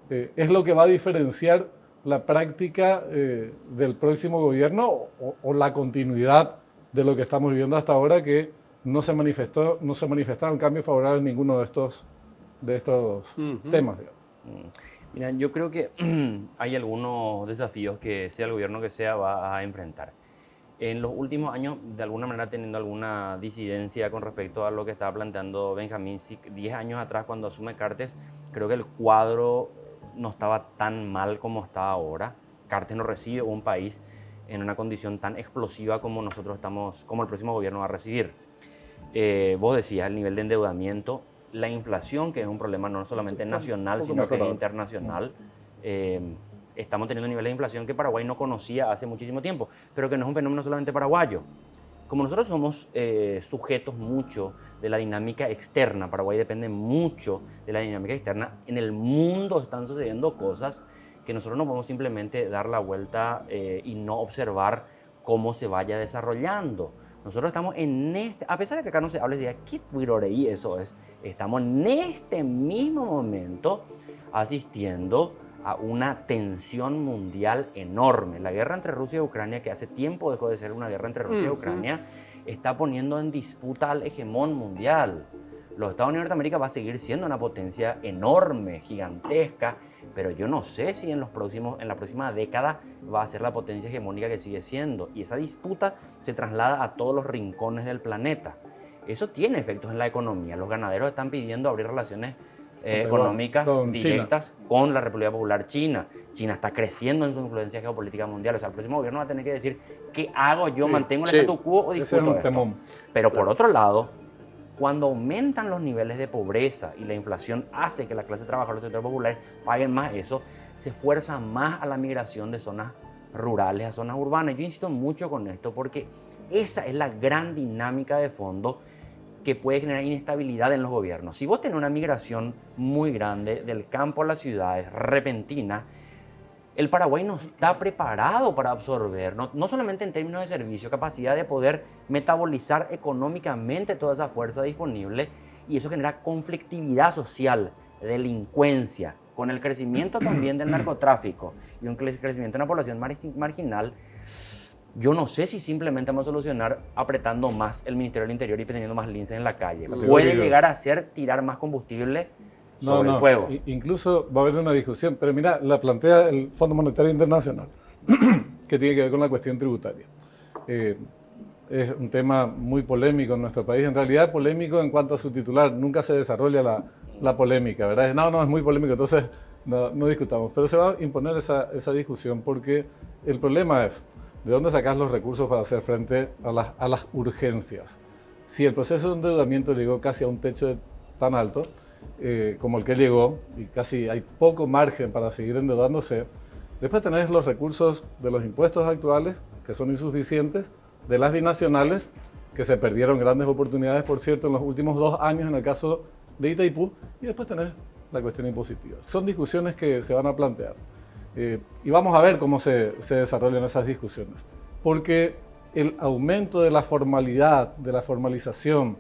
es lo que va a diferenciar la práctica del próximo gobierno o la continuidad de lo que estamos viviendo hasta ahora, que no se manifestaron cambios favorables en ninguno de estos temas, digamos. Mira, yo creo que hay algunos desafíos que sea el gobierno que sea va a enfrentar. En los últimos años, de alguna manera, teniendo alguna disidencia con respecto a lo que estaba planteando Benjamín, 10 años atrás, cuando asume Cartes, creo que el cuadro no estaba tan mal como está ahora. Cartes no recibe un país en una condición tan explosiva como como el próximo gobierno va a recibir. Vos decías, el nivel de endeudamiento, la inflación, que es un problema no solamente nacional, sino que es internacional. Estamos teniendo niveles de inflación que Paraguay no conocía hace muchísimo tiempo, pero que no es un fenómeno solamente paraguayo. Como nosotros somos sujetos mucho de la dinámica externa, Paraguay depende mucho de la dinámica externa, en el mundo están sucediendo cosas que nosotros no podemos simplemente dar la vuelta y no observar cómo se vaya desarrollando. Nosotros estamos a pesar de que acá no se hable, diga, ¿qué virorei eso es? Estamos en este mismo momento asistiendo a una tensión mundial enorme. La guerra entre Rusia y Ucrania, que hace tiempo dejó de ser una guerra entre Rusia y Ucrania, está poniendo en disputa al hegemón mundial. Los Estados Unidos de Norteamérica va a seguir siendo una potencia enorme, gigantesca, pero yo no sé si en la próxima década va a ser la potencia hegemónica que sigue siendo. Y esa disputa se traslada a todos los rincones del planeta. Eso tiene efectos en la economía. Los ganaderos están pidiendo abrir relaciones económicas directas con la República Popular China. China está creciendo en su influencia geopolítica mundial. O sea, el próximo gobierno va a tener que decir, ¿qué hago yo? ¿Mantengo el statu quo o discuto esto? Pero por otro lado, cuando aumentan los niveles de pobreza y la inflación hace que la clase trabajadora y los sectores populares paguen más eso, se fuerza más a la migración de zonas rurales a zonas urbanas. Yo insisto mucho con esto porque esa es la gran dinámica de fondo que puede generar inestabilidad en los gobiernos. Si vos tenés una migración muy grande del campo a las ciudades, repentina, el Paraguay no está preparado para absorber, no solamente en términos de servicio, capacidad de poder metabolizar económicamente toda esa fuerza disponible, y eso genera conflictividad social, delincuencia, con el crecimiento también del narcotráfico y un crecimiento de una población marginal. Yo no sé si simplemente vamos a solucionar apretando más el Ministerio del Interior y teniendo más linces en la calle. Puede llegar a ser tirar más combustible sobre el fuego. Incluso va a haber una discusión, pero mira, la plantea el Fondo Monetario Internacional, que tiene que ver con la cuestión tributaria. Es un tema muy polémico en nuestro país, en realidad polémico en cuanto a su titular, nunca se desarrolla la polémica, ¿verdad? No, es muy polémico, entonces no discutamos, pero se va a imponer esa discusión porque el problema es, ¿de dónde sacas los recursos para hacer frente a las urgencias? Si el proceso de endeudamiento llegó casi a un techo tan alto como el que llegó, y casi hay poco margen para seguir endeudándose, después tenés los recursos de los impuestos actuales, que son insuficientes, de las binacionales, que se perdieron grandes oportunidades, por cierto, en los últimos 2 años en el caso de Itaipú, y después tenés la cuestión impositiva. Son discusiones que se van a plantear. Y vamos a ver cómo se desarrollan esas discusiones. Porque el aumento de la formalidad, de la formalización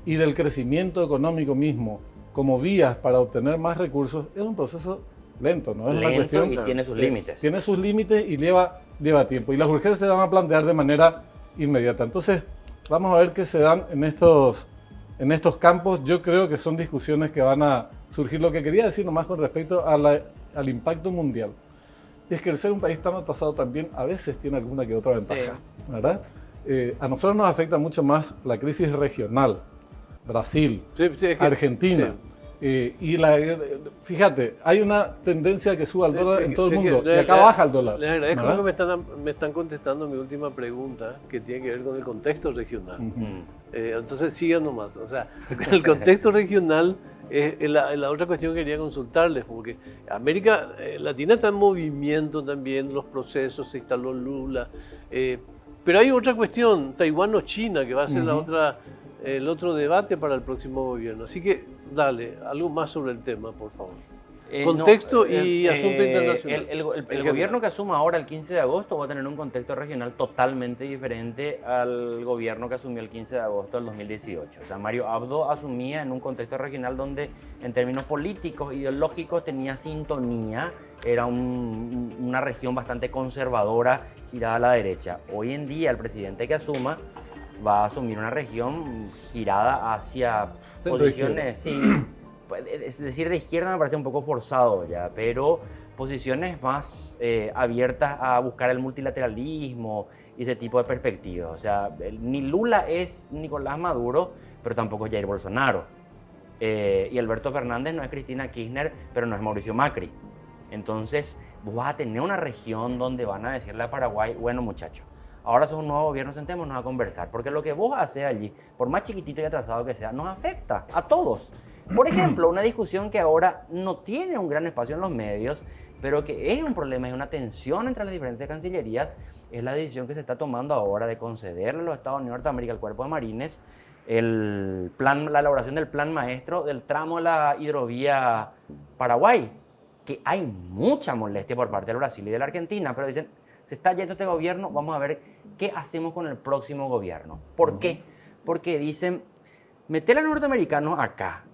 y del crecimiento económico mismo como vías para obtener más recursos es un proceso lento, ¿no? Es una cuestión y tiene sus límites. Tiene sus límites y lleva tiempo. Y las urgencias se van a plantear de manera inmediata. Entonces, vamos a ver qué se dan en estos campos. Yo creo que son discusiones que van a surgir. Lo que quería decir nomás con respecto al impacto mundial es que el ser un país tan atrasado también a veces tiene alguna que otra ventaja, ¿verdad? A nosotros nos afecta mucho más la crisis regional, Brasil, Argentina. Fíjate, hay una tendencia que suba el dólar en todo el mundo y acá baja el dólar. Les agradezco que me están contestando mi última pregunta, que tiene que ver con el contexto regional. Entonces sigan nomás. O sea, el contexto regional es la otra cuestión que quería consultarles, porque América Latina está en movimiento también, los procesos, se instaló Lula. Pero hay otra cuestión, Taiwán o China, que va a ser el otro debate para el próximo gobierno. Así que dale, algo más sobre el tema, por favor. Contexto y asunto internacional. El gobierno que asuma ahora el 15 de agosto va a tener un contexto regional totalmente diferente al gobierno que asumió el 15 de agosto del 2018. O sea, Mario Abdo asumía en un contexto regional donde en términos políticos, ideológicos, tenía sintonía. Era una región bastante conservadora, girada a la derecha. Hoy en día el presidente que asuma va a asumir una región girada hacia posiciones, sí, es decir, de izquierda me parece un poco forzado ya, pero posiciones más abiertas a buscar el multilateralismo y ese tipo de perspectivas. O sea, ni Lula es Nicolás Maduro, pero tampoco es Jair Bolsonaro. Y Alberto Fernández no es Cristina Kirchner, pero no es Mauricio Macri. Entonces, vos vas a tener una región donde van a decirle a Paraguay, bueno muchachos, ahora sos un nuevo gobierno, sentémonos a conversar, porque lo que vos haces allí, por más chiquitito y atrasado que sea, nos afecta a todos. Por ejemplo, una discusión que ahora no tiene un gran espacio en los medios, pero que es un problema, es una tensión entre las diferentes cancillerías, es la decisión que se está tomando ahora de concederle a los Estados Unidos de Norteamérica, al Cuerpo de Marines, la elaboración del plan maestro del tramo de la hidrovía Paraguay, que hay mucha molestia por parte del Brasil y de la Argentina, pero dicen, se está yendo este gobierno, vamos a ver qué hacemos con el próximo gobierno. ¿Por qué? Porque dicen, meter a los norteamericanos acá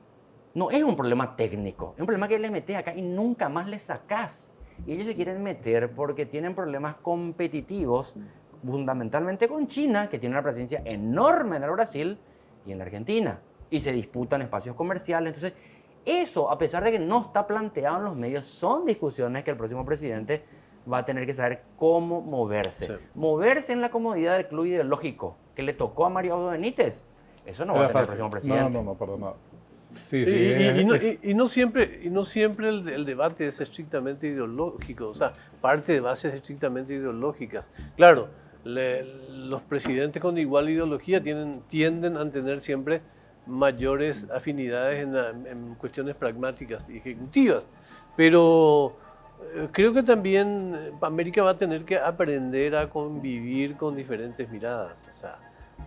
no es un problema técnico, es un problema que les metes acá y nunca más les sacás. Y ellos se quieren meter porque tienen problemas competitivos, fundamentalmente con China, que tiene una presencia enorme en el Brasil y en la Argentina, y se disputan espacios comerciales. Entonces, eso, a pesar de que no está planteado en los medios, son discusiones que el próximo presidente va a tener que saber cómo moverse. Sí. Moverse en la comodidad del club ideológico que le tocó a Mario Abdo Benítez. Eso no va a tener el próximo presidente. No, perdón, no. Sí, y no siempre el debate es estrictamente ideológico, o sea, parte de bases estrictamente ideológicas. Claro, los presidentes con igual ideología tienden a tener siempre mayores afinidades en cuestiones pragmáticas y ejecutivas, pero creo que también América va a tener que aprender a convivir con diferentes miradas. O sea,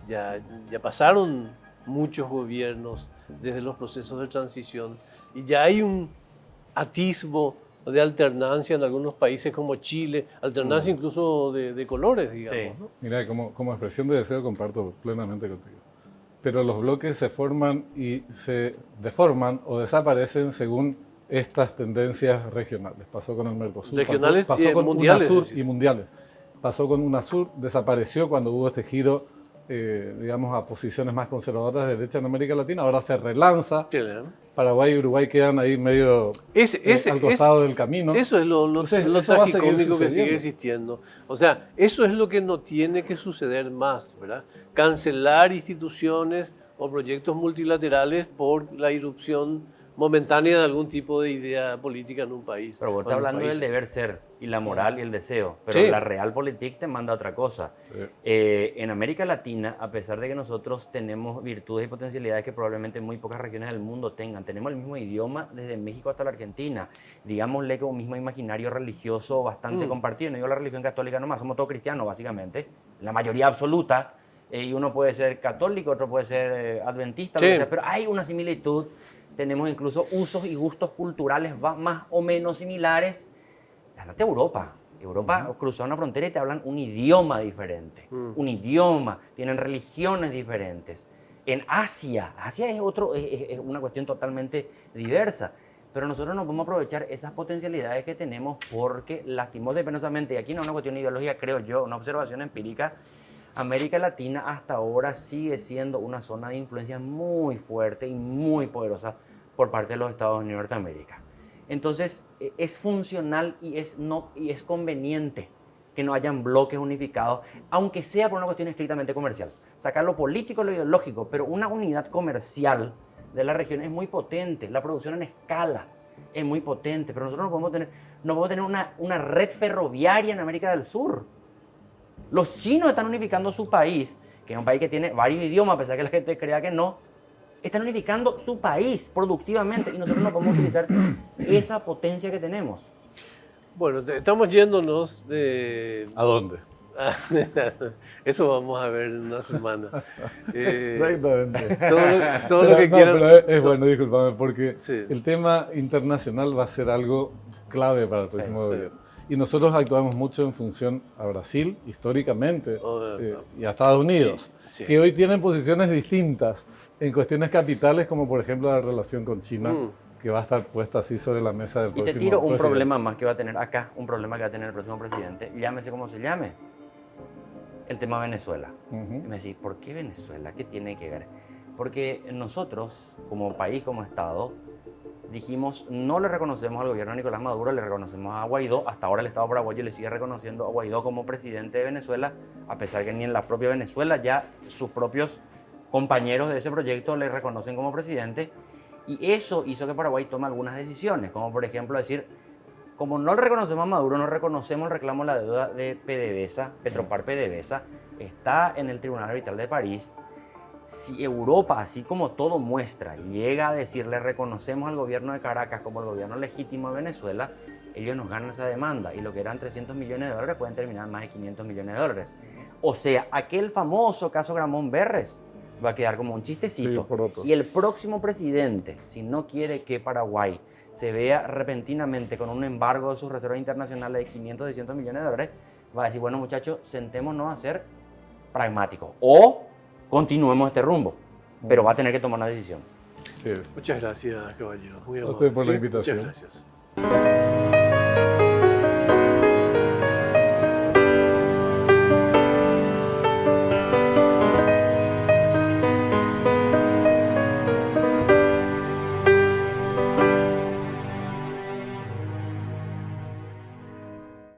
ya pasaron muchos gobiernos desde los procesos de transición y ya hay un atisbo de alternancia en algunos países como Chile, alternancia incluso de colores, digamos. Sí. ¿no? Mira, como expresión de deseo comparto plenamente contigo. Pero los bloques se forman y se deforman o desaparecen según estas tendencias regionales. Pasó con el Mercosur, Regionales pasó y con mundiales, UNASUR decís. y mundiales. Pasó con UNASUR, desapareció cuando hubo este giro, digamos, a posiciones más conservadoras de derecha en América Latina. Ahora se relanza. Chile, ¿eh? Paraguay y Uruguay quedan ahí medio al costado del camino. Eso es lo Entonces, eso va a seguir tragicómico que sigue sucediendo. existiendo. O sea, eso es lo que no tiene que suceder más, ¿verdad? Cancelar instituciones o proyectos multilaterales por la irrupción momentánea de algún tipo de idea política en un país. Pero vos o estás en los hablando del países. deber ser y la moral y el deseo, pero Sí. la realpolitik te manda otra cosa. Sí. En América Latina, a pesar de que nosotros tenemos virtudes y potencialidades que probablemente muy pocas regiones del mundo tengan, tenemos el mismo idioma desde México hasta la Argentina, digámosle que un mismo imaginario religioso bastante compartido, no digo la religión católica nomás, somos todos cristianos básicamente, la mayoría absoluta, y uno puede ser católico, otro puede ser adventista, Sí. lo que sea, pero hay una similitud. Tenemos incluso usos y gustos culturales más o menos similares. Andate a Europa. Europa cruza una frontera y te hablan un idioma diferente. Un idioma. Tienen religiones diferentes. En Asia es una cuestión totalmente diversa. Pero nosotros no podemos aprovechar esas potencialidades que tenemos porque lastimosamente y penosamente, y aquí no es una cuestión ideológica, creo yo, una observación empírica, América Latina hasta ahora sigue siendo una zona de influencia muy fuerte y muy poderosa por parte de los Estados Unidos de Norteamérica. Entonces, es funcional y es conveniente que no hayan bloques unificados, aunque sea por una cuestión estrictamente comercial. Sacar lo político, lo ideológico, pero una unidad comercial de la región es muy potente. La producción en escala es muy potente, pero nosotros no podemos tener una red ferroviaria en América del Sur. Los chinos están unificando su país, que es un país que tiene varios idiomas, a pesar que la gente crea que no. Están unificando su país productivamente y nosotros no podemos utilizar esa potencia que tenemos. Bueno, estamos yéndonos de... ¿A dónde? Eso vamos a ver en una semana. Exactamente. Todo lo que No, quieran. pero es bueno, discúlpame, porque Sí. el tema internacional va a ser algo clave para el próximo gobierno. Y nosotros actuamos mucho en función a Brasil, históricamente, y a Estados Unidos, Sí. que hoy tienen posiciones distintas en cuestiones capitales, como por ejemplo la relación con China, que va a estar puesta así sobre la mesa del Y próximo te tiro un presidente. problema más que va a tener acá, un problema que va a tener el próximo presidente, llámese como se llame, el tema Venezuela. Ujú. Y me decís, ¿por qué Venezuela? ¿Qué tiene que ver? Porque nosotros, como país, como Estado, dijimos, no le reconocemos al gobierno de Nicolás Maduro, le reconocemos a Guaidó. Hasta ahora el Estado paraguayo le sigue reconociendo a Guaidó como presidente de Venezuela, a pesar que ni en la propia Venezuela ya sus propios compañeros de ese proyecto le reconocen como presidente. Y eso hizo que Paraguay tome algunas decisiones, como por ejemplo decir, como no le reconocemos a Maduro, no reconocemos el reclamo de la deuda de PDVSA, Petropar PDVSA, está en el Tribunal Arbitral de París. Si Europa, así como todo muestra, llega a decirle reconocemos al gobierno de Caracas como el gobierno legítimo de Venezuela, ellos nos ganan esa demanda y lo que eran 300 millones de dólares pueden terminar en más de 500 millones de dólares. O sea, aquel famoso caso Gramón Berres va a quedar como un chistecito. Sí, por otro. Y el próximo presidente, si no quiere que Paraguay se vea repentinamente con un embargo de sus reservas internacionales de 500, 600 millones de dólares, va a decir, bueno muchachos, sentémonos a ser pragmáticos o continuemos este rumbo, pero va a tener que tomar una decisión. Así es. Muchas gracias, caballero. Muy A amable. usted por la Sí, invitación. Muchas gracias.